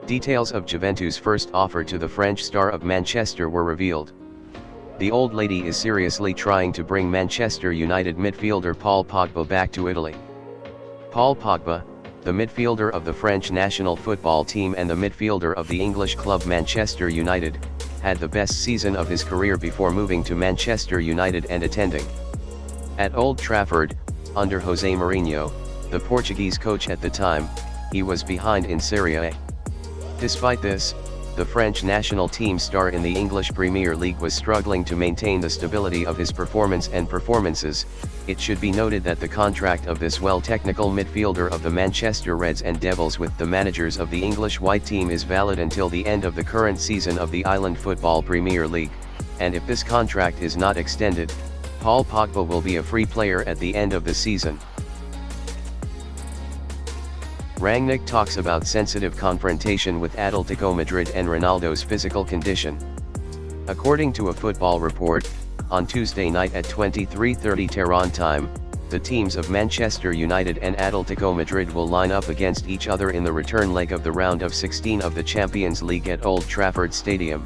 Details of Juventus' first offer to the French star of Manchester were revealed. The old lady is seriously trying to bring Manchester United midfielder Paul Pogba back to Italy. Paul Pogba, the midfielder of the French national football team and the midfielder of the English club Manchester United, had the best season of his career before moving to Manchester United and attending. At Old Trafford, under José Mourinho, the Portuguese coach at the time, he was behind in Serie A. Despite this, the French national team star in the English Premier League was struggling to maintain the stability of his performance and performances. It should be noted that the contract of this well-technical midfielder of the Manchester Reds and Devils with the managers of the English white team is valid until the end of the current season of the Island Football Premier League, and if this contract is not extended, Paul Pogba will be a free player at the end of the season. Rangnick talks about sensitive confrontation with Atletico Madrid and Ronaldo's physical condition. According to a Football Report, on Tuesday night at 23:30 Tehran time, the teams of Manchester United and Atletico Madrid will line up against each other in the return leg of the round of 16 of the Champions League at Old Trafford Stadium.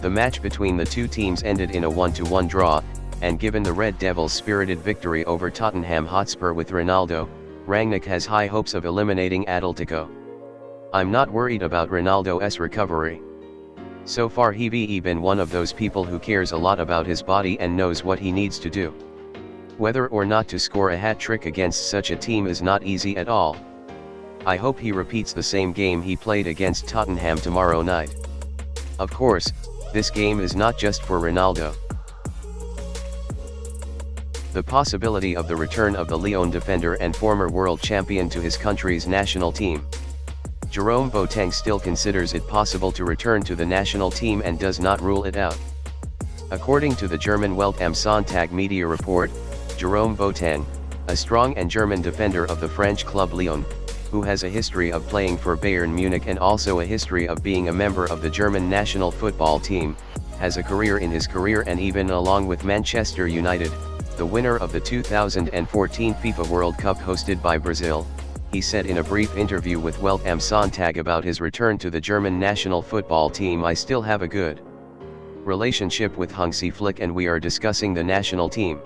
The match between the two teams ended in a 1-1 draw, and given the Red Devils' spirited victory over Tottenham Hotspur with Ronaldo, Rangnick has high hopes of eliminating Atletico. "I'm not worried about Ronaldo's recovery. So far he's been one of those people who cares a lot about his body and knows what he needs to do. Whether or not to score a hat-trick against such a team is not easy at all. I hope he repeats the same game he played against Tottenham tomorrow night. Of course, this game is not just for Ronaldo." The possibility of the return of the Lyon defender and former world champion to his country's national team. Jerome Boateng still considers it possible to return to the national team and does not rule it out. According to the German Welt am Sonntag media report, Jerome Boateng, a strong and German defender of the French club Lyon, who has a history of playing for Bayern Munich and also a history of being a member of the German national football team, has a career in his career and even along with Manchester United, the winner of the 2014 FIFA World Cup hosted by Brazil. He said in a brief interview with Welt am Sonntag about his return to the German national football team, "I still have a good relationship with Hansi Flick and we are discussing the national team.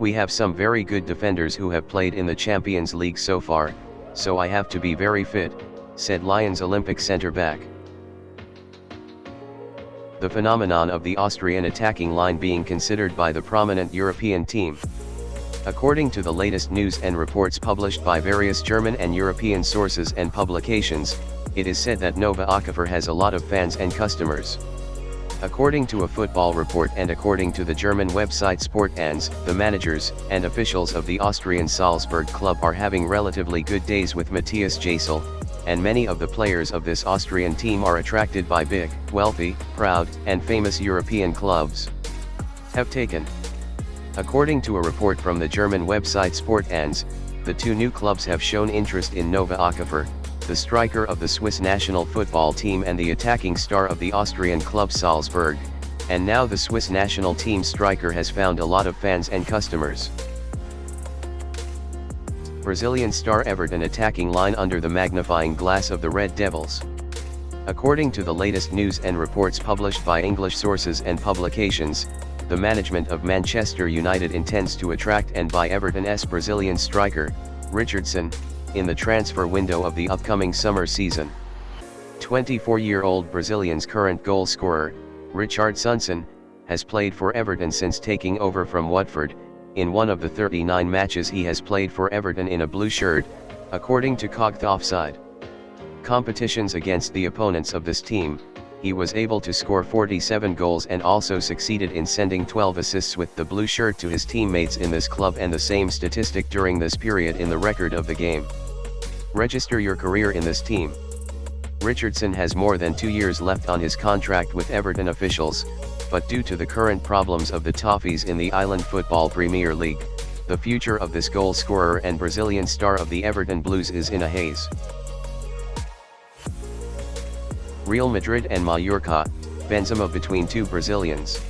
We have some very good defenders who have played in the Champions League so far, so I have to be very fit," said Lyon's Olympic centre-back. The phenomenon of the Austrian attacking line being considered by the prominent European team. According to the latest news and reports published by various German and European sources and publications, it is said that Nova Okafor has a lot of fans and customers. According to a Football Report and according to the German website Sport1, the managers and officials of the Austrian Salzburg club are having relatively good days with Matthias Gisel, and many of the players of this Austrian team are attracted by big, wealthy, proud, and famous European clubs. Have taken. According to a report from the German website Sport1, the two new clubs have shown interest in Nova Okafor, the striker of the Swiss national football team and the attacking star of the Austrian club Salzburg, and now the Swiss national team striker has found a lot of fans and customers. Brazilian star Everton attacking line under the magnifying glass of the Red Devils. According to the latest news and reports published by English sources and publications, the management of Manchester United intends to attract and buy Everton's Brazilian striker, Richarlison, in the transfer window of the upcoming summer season. 24-year-old Brazilian's current goal scorer, Richarlison, has played for Everton since taking over from Watford. In one of the 39 matches he has played for Everton in a blue shirt, according to Cogth Offside competitions against the opponents of this team, he was able to score 47 goals and also succeeded in sending 12 assists with the blue shirt to his teammates in this club, and the same statistic during this period in the record of the game. Register your career in this team. Richarlison has more than 2 years left on his contract with Everton officials, but due to the current problems of the Toffees in the Island Football Premier League, the future of this goal scorer and Brazilian star of the Everton Blues is in a haze. Real Madrid and Mallorca, Benzema between two Brazilians.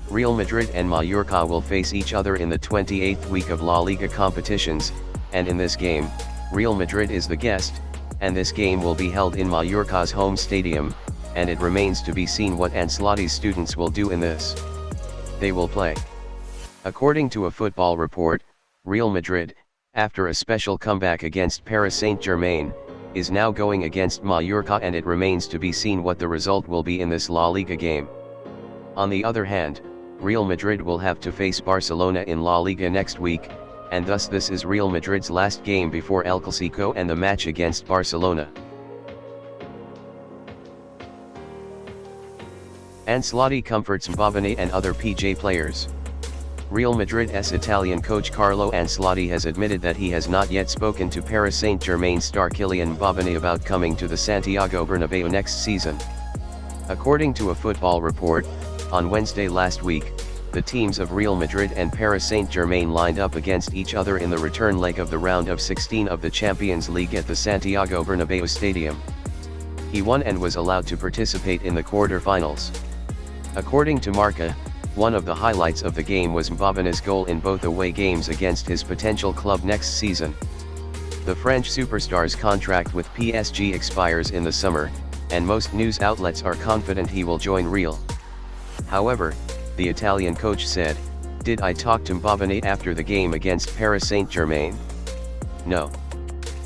Real Madrid and Mallorca will face each other in the 28th week of La Liga competitions, and in this game, Real Madrid is the guest, and this game will be held in Mallorca's home stadium, and it remains to be seen what Ancelotti's students will do in this. They will play. According to a football report, Real Madrid, after a special comeback against Paris Saint-Germain, is now going against Mallorca, and it remains to be seen what the result will be in this La Liga game. On the other hand, Real Madrid will have to face Barcelona in La Liga next week, and thus this is Real Madrid's last game before El Clasico and the match against Barcelona. Ancelotti comforts Mbabane and other PJ players. Real Madrid's Italian coach Carlo Ancelotti has admitted that he has not yet spoken to Paris Saint-Germain star Kylian Mbabane about coming to the Santiago Bernabeu next season. According to a football report, on Wednesday last week, the teams of Real Madrid and Paris Saint-Germain lined up against each other in the return leg of the round of 16 of the Champions League at the Santiago Bernabeu Stadium. He won and was allowed to participate in the quarter-finals. According to Marca, one of the highlights of the game was Mbabane's goal in both away games against his potential club next season. The French superstar's contract with PSG expires in the summer, and most news outlets are confident he will join Real. However, the Italian coach said, "Did I talk to Mbabane after the game against Paris Saint-Germain? No.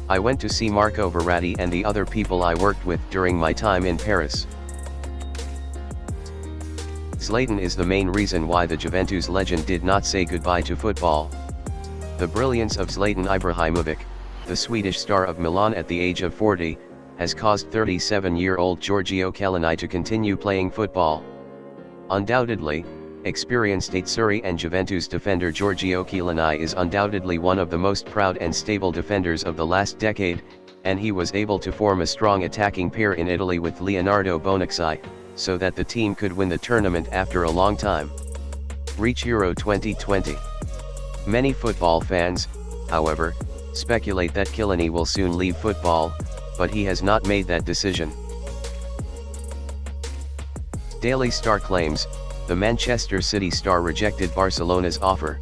I went to see Marco Verratti and the other people I worked with during my time in Paris." Zlatan is the main reason why the Juventus legend did not say goodbye to football. The brilliance of Zlatan Ibrahimovic, the Swedish star of Milan at the age of 40, has caused 37-year-old Giorgio Chiellini to continue playing football. Undoubtedly, experienced Azzurri and Juventus defender Giorgio Chiellini is undoubtedly one of the most proud and stable defenders of the last decade, and he was able to form a strong attacking pair in Italy with Leonardo Bonucci, so that the team could win the tournament after a long time. Reach Euro 2020. Many football fans, however, speculate that Chiellini will soon leave football, but he has not made that decision. Daily Star claims, the Manchester City star rejected Barcelona's offer.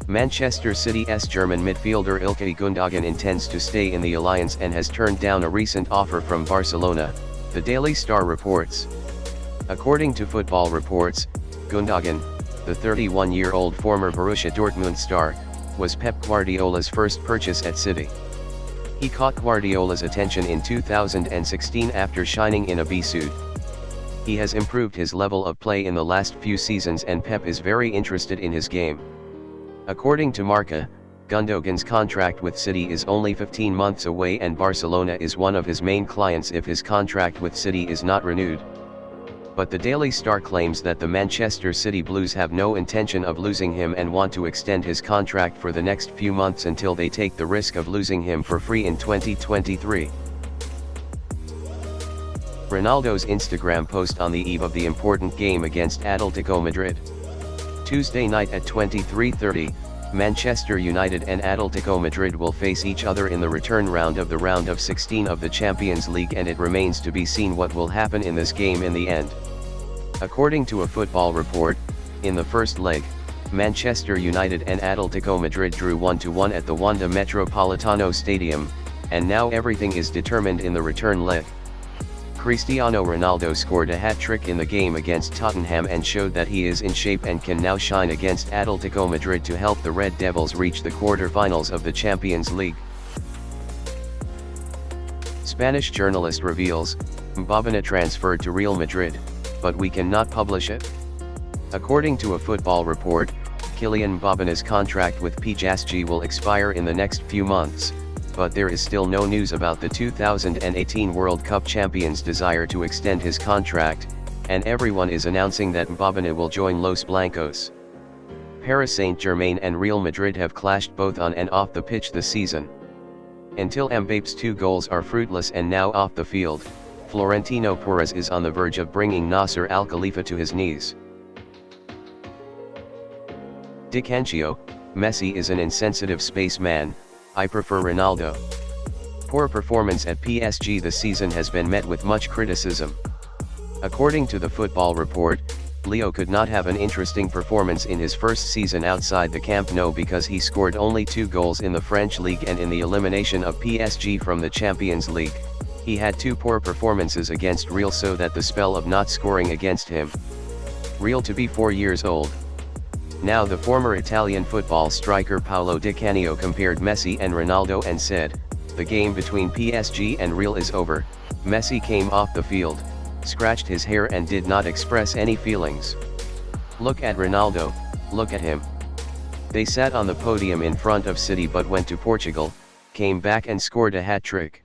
Manchester City's German midfielder Ilkay Gundogan intends to stay in the alliance and has turned down a recent offer from Barcelona, the Daily Star reports. According to football reports, Gundogan, the 31-year-old former Borussia Dortmund star, was Pep Guardiola's first purchase at City. He caught Guardiola's attention in 2016 after shining in a B suit. He has improved his level of play in the last few seasons, and Pep is very interested in his game. According to Marca, Gundogan's contract with City is only 15 months away, and Barcelona is one of his main clients if his contract with City is not renewed. But the Daily Star claims that the Manchester City Blues have no intention of losing him and want to extend his contract for the next few months until they take the risk of losing him for free in 2023. Ronaldo's Instagram post on the eve of the important game against Atletico Madrid. Tuesday night at 23:30, Manchester United and Atletico Madrid will face each other in the return round of 16 of the Champions League, and it remains to be seen what will happen in this game in the end. According to a football report, in the first leg, Manchester United and Atletico Madrid drew 1-1 at the Wanda Metropolitano Stadium, and now everything is determined in the return leg. Cristiano Ronaldo scored a hat-trick in the game against Tottenham and showed that he is in shape and can now shine against Atletico Madrid to help the Red Devils reach the quarter-finals of the Champions League. Spanish journalist reveals, Mbabane transferred to Real Madrid, but we cannot publish it. According to a football report, Kylian Mbabane's contract with PSG will expire in the next few months, but there is still no news about the 2018 World Cup champion's desire to extend his contract, and everyone is announcing that Mbabane will join Los Blancos. Paris Saint-Germain and Real Madrid have clashed both on and off the pitch this season. Until Mbappé's 2 goals are fruitless and now off the field, Florentino Perez is on the verge of bringing Nasser Al Khalifa to his knees. DiCancio, Messi is an insensitive spaceman, I prefer Ronaldo. Poor performance at PSG this season has been met with much criticism. According to the football report, Leo could not have an interesting performance in his first season outside the Camp Nou because he scored only 2 goals in the French League, and in the elimination of PSG from the Champions League, he had 2 poor performances against Real, so that the spell of not scoring against him. Real to be 4 years old. Now the former Italian football striker Paolo DiCancio compared Messi and Ronaldo and said, "The game between PSG and Real is over. Messi came off the field, scratched his hair and did not express any feelings. Look at Ronaldo, look at him. They sat on the podium in front of City but went to Portugal, came back and scored a hat-trick.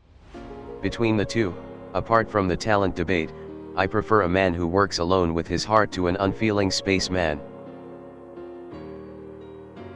Between the two, apart from the talent debate, I prefer a man who works alone with his heart to an unfeeling spaceman."